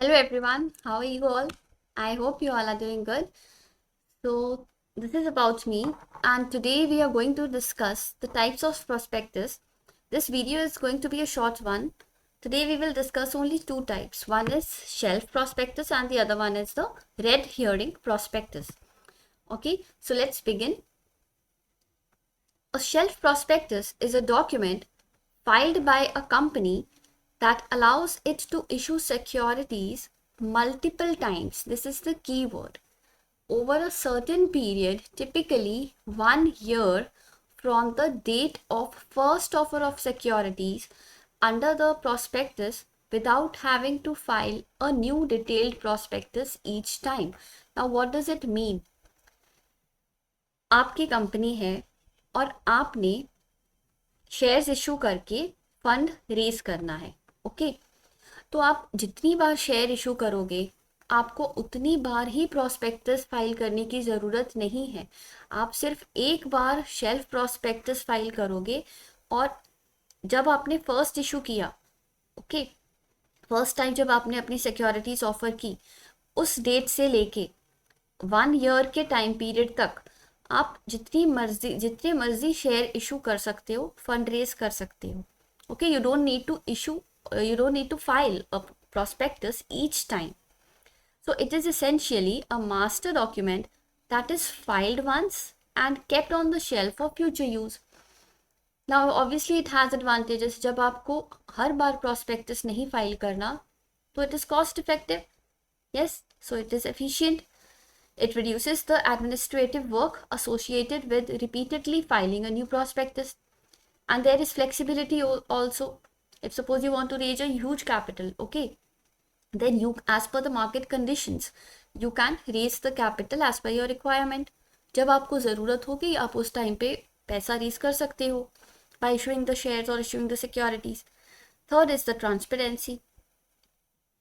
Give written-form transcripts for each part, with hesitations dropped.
Hello everyone, how are you all? I hope you all are doing good. So, this is about me, and today we are going to discuss the types of prospectus. This video is going to be a short one. Today we will discuss only two types. One is shelf prospectus and the other one is the red herring prospectus. Okay, so let's begin. A shelf prospectus is a document filed by a company that allows it to issue securities multiple times. This is the key word. Over a certain period, typically 1 year from the date of first offer of securities under the prospectus without having to file a new detailed prospectus each time. Now, what does it mean? आपकी company है और आपने shares issue करके fund raise करना है। Okay, तो आप जितनी बार शेयर इशू करोगे आपको उतनी बार ही प्रोस्पेक्टस फाइल करने की ज़रूरत नहीं है। आप सिर्फ एक बार शेल्फ प्रोस्पेक्टस फाइल करोगे और जब आपने फर्स्ट इशू किया, ओके, फर्स्ट टाइम जब आपने अपनी सिक्योरिटीज ऑफर की, उस डेट से लेके 1 ईयर के टाइम पीरियड तक आप जितने मर्जी शेयर इशू कर सकते हो, फंड रेज कर सकते हो। Okay, you don't need to file a prospectus each time. So it is essentially a master document that is filed once and kept on the shelf for future use. Now obviously it has advantages. जब आपको हर बार prospectus नहीं file करना तो it is cost effective. Yes, so it is efficient. It reduces the administrative work associated with repeatedly filing a new prospectus. And there is flexibility also. If suppose you want to raise a huge capital, okay, then you, as per the market conditions, you can raise the capital as per your requirement. जब आपको ज़रूरत होगी आप उस time पे पैसा raise कर सकते हो by issuing the shares or issuing the securities. Third is the transparency.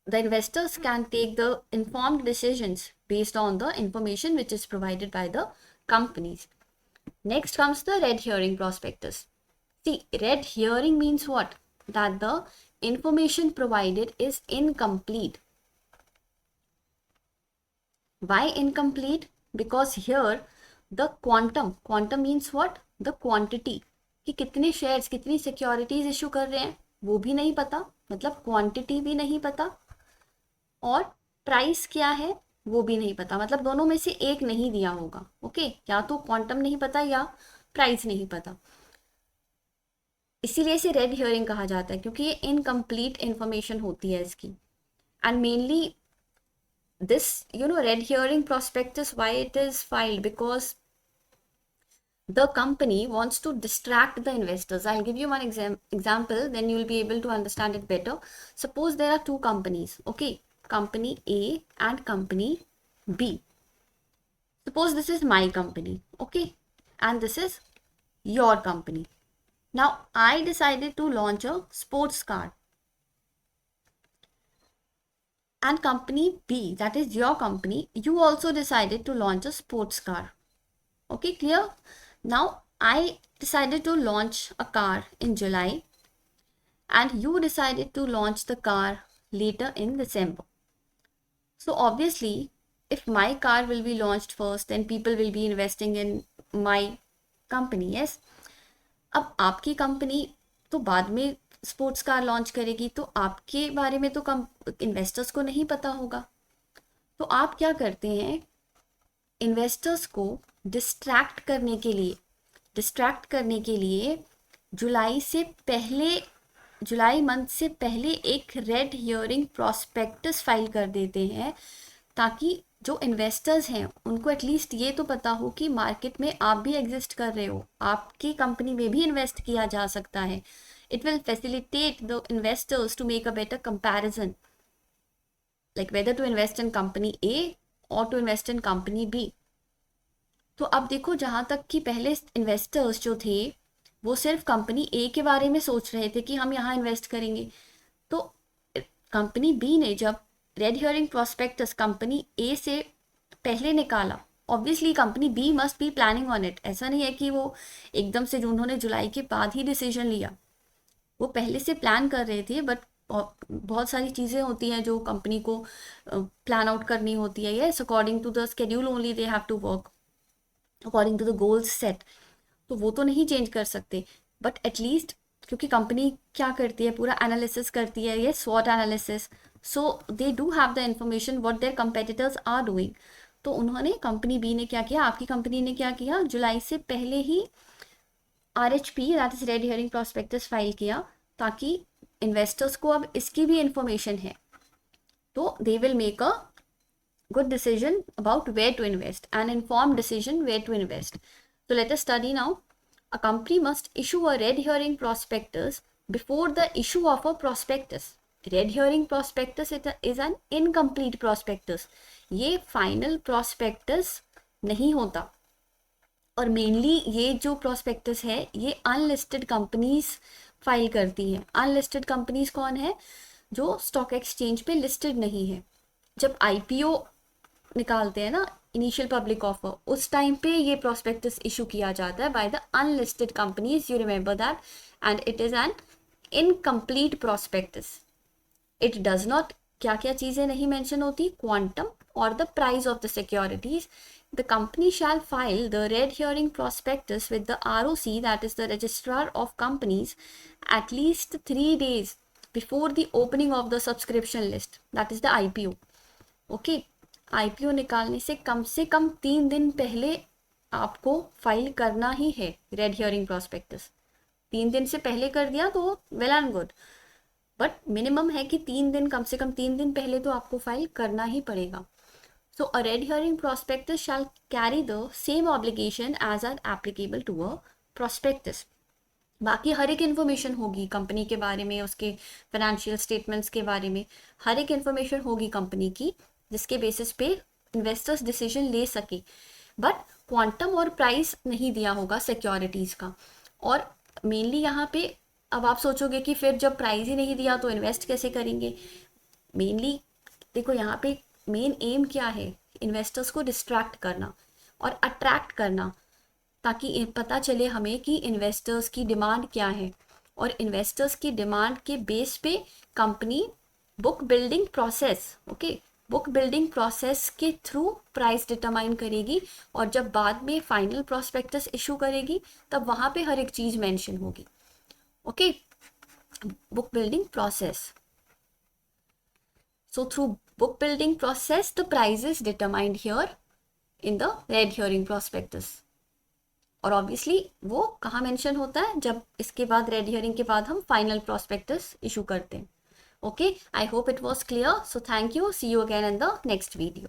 The investors can take the informed decisions based on the information which is provided by the companies. Next comes the red herring prospectus. See, red herring means what? That the information provided is incomplete. Why incomplete? Because here the quantum means what? The quantity. कि कितने shares, कितनी securities issue कर रहे हैं वो भी नहीं पता, मतलब क्वांटिटी भी नहीं पता, और प्राइस क्या है वो भी नहीं पता, मतलब दोनों में से एक नहीं दिया होगा। ओके, या तो क्वांटम नहीं पता या प्राइस नहीं पता, इसीलिए इसे रेड हियरिंग कहा जाता है क्योंकि ये इनकम्प्लीट इंफॉर्मेशन होती है इसकी। And mainly this red hearing prospectus, why it is filed? Because the company wants to distract the investors. I'll give you one example, then you'll be able to understand it better. Suppose there are two companies, okay, company A and company B. Suppose this is my company, okay, and this is your company. Now I decided to launch a sports car, and company B, that is your company, you also decided to launch a sports car. Okay, clear? Now I decided to launch a car in July and you decided to launch the car later in December. So obviously if my car will be launched first, then people will be investing in my company. Yes, अब आपकी company तो बाद में sports car launch करेगी, तो आपके बारे में तो इन्वेस्टर्स को नहीं पता होगा। तो आप क्या करते हैं, इन्वेस्टर्स को डिस्ट्रैक्ट करने के लिए जुलाई मंथ से पहले एक रेड हियरिंग प्रॉस्पेक्टस फाइल कर देते हैं, ताकि जो इन्वेस्टर्स हैं उनको एटलीस्ट ये तो पता हो कि मार्केट में आप भी एग्जिस्ट कर रहे हो, आपकी कंपनी में भी इन्वेस्ट किया जा सकता है। It will facilitate the investors to make a better comparison, like whether to invest in company A और to invest in company B. तो अब देखो, जहाँ तक कि पहले इन्वेस्टर्स जो थे वो सिर्फ कंपनी ए के बारे में सोच रहे थे कि हम यहाँ इन्वेस्ट करेंगे, तो कंपनी बी ने जब red herring prospectus company A से पहले निकाला, obviously company B must be planning on it. ऐसा नहीं है कि वो एकदम से उन्होंने जुलाई के बाद ही डिसीजन लिया, वो पहले से प्लान कर रहे थे, बट बहुत सारी चीज़ें होती हैं जो कंपनी को प्लान आउट करनी होती है, yes according to the schedule only they have to work according to the goals set. तो वो तो नहीं चेंज कर सकते, बट एटलीस्ट क्योंकि कंपनी क्या करती है, पूरा एनालिसिस करती है, ये स्वॉट analysis, so they do have the information what their competitors are doing. तो उन्होंने, कंपनी बी ने क्या किया, आपकी कंपनी ने क्या किया, जुलाई से पहले ही RHP that is red herring prospectus file किया, ताकि इन्वेस्टर्स को अब इसकी भी इंफॉर्मेशन है, तो they will make a good decision about where to invest, an informed decision where to invest. So let us study now. A company must issue a red herring prospectus before the issue of a prospectus. Red herring prospectus is an incomplete prospectus. ये final prospectus नहीं होता, और mainly ये जो prospectus है ये unlisted companies file करती हैं। unlisted companies कौन है, जो स्टॉक एक्सचेंज पे लिस्टेड नहीं है। जब IPO निकालते हैं ना, इनिशियल पब्लिक ऑफर, उस टाइम पे ये प्रोस्पेक्टस इशू किया जाता है by the unlisted companies, you remember that, and it is an incomplete prospectus. It does not, क्या क्या चीज़ें नहीं मेंशन होती, क्वांटम और the price of the securities. The company shall file the red herring prospectus with the ROC, that is the registrar of companies, at least 3 days before the opening of the subscription list, that is the IPO। Okay, IPO निकालने से कम 3 दिन पहले आपको file करना ही है red herring prospectus. 3 दिन से पहले कर दिया तो well and good, but minimum है कि 3 दिन, कम से कम 3 दिन पहले तो आपको फाइल करना ही पड़ेगा। So a red herring prospectus shall carry the same obligation as are applicable to a prospectus. बाकी हर एक इन्फॉर्मेशन होगी कंपनी के बारे में, उसके फाइनेंशियल स्टेटमेंट्स के बारे में, हर एक इन्फॉर्मेशन होगी कंपनी की, जिसके बेसिस पे इन्वेस्टर्स डिसीजन ले सके, बट क्वांटम और प्राइस नहीं दिया होगा सिक्योरिटीज़ का। और मेनली यहाँ पे अब आप सोचोगे कि फिर जब प्राइस ही नहीं दिया तो इन्वेस्ट कैसे करेंगे। मेनली देखो यहाँ पे मेन एम क्या है, इन्वेस्टर्स को डिस्ट्रैक्ट करना और अट्रैक्ट करना, ताकि पता चले हमें कि इन्वेस्टर्स की डिमांड क्या है, और इन्वेस्टर्स की डिमांड के बेस पे company book building process, okay, book building process के थ्रू प्राइस डिटरमाइन करेगी, और जब बाद में फाइनल प्रोस्पेक्टस इशू करेगी तब वहाँ पे हर एक चीज़ मेंशन होगी। Okay, book building process, so through book building process the price is determined here in the red herring prospectus. और ऑब्वियसली वो कहाँ मेंशन होता है, जब इसके बाद रेड हियरिंग के बाद हम फाइनल प्रोस्पेक्टस इशू करते हैं। Okay, I hope it was clear. So thank you. See you again in the next video.